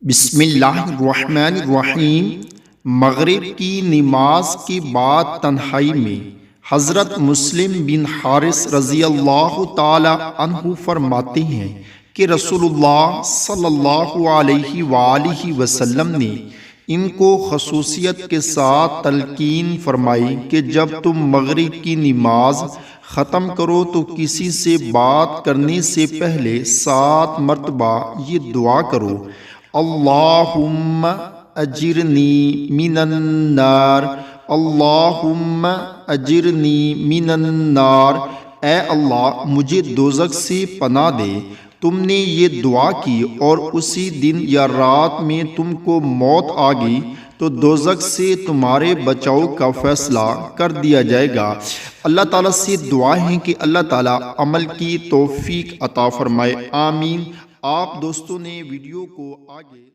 بسم اللہ الرحمن الرحیم۔ مغرب کی نماز کے بعد تنہائی میں حضرت مسلم بن حارث رضی اللہ تعالی عنہ فرماتے ہیں کہ رسول اللہ صلی اللہ علیہ وآلہ وسلم نے ان کو خصوصیت کے ساتھ تلقین فرمائی کہ جب تم مغرب کی نماز ختم کرو تو کسی سے بات کرنے سے پہلے 7 مرتبہ یہ دعا کرو: اللہم اجرنی من النار، اللہم اجرنی من النار، اے اللہ مجھے دوزخ سے پناہ دے۔ تم نے یہ دعا کی اور اسی دن یا رات میں تم کو موت آ گئی تو دوزخ سے تمہارے بچاؤ کا فیصلہ کر دیا جائے گا۔ اللہ تعالیٰ سے دعا ہے کہ اللہ تعالیٰ عمل کی توفیق عطا فرمائے، آمین۔ آپ دوستوں نے ویڈیو کو آگے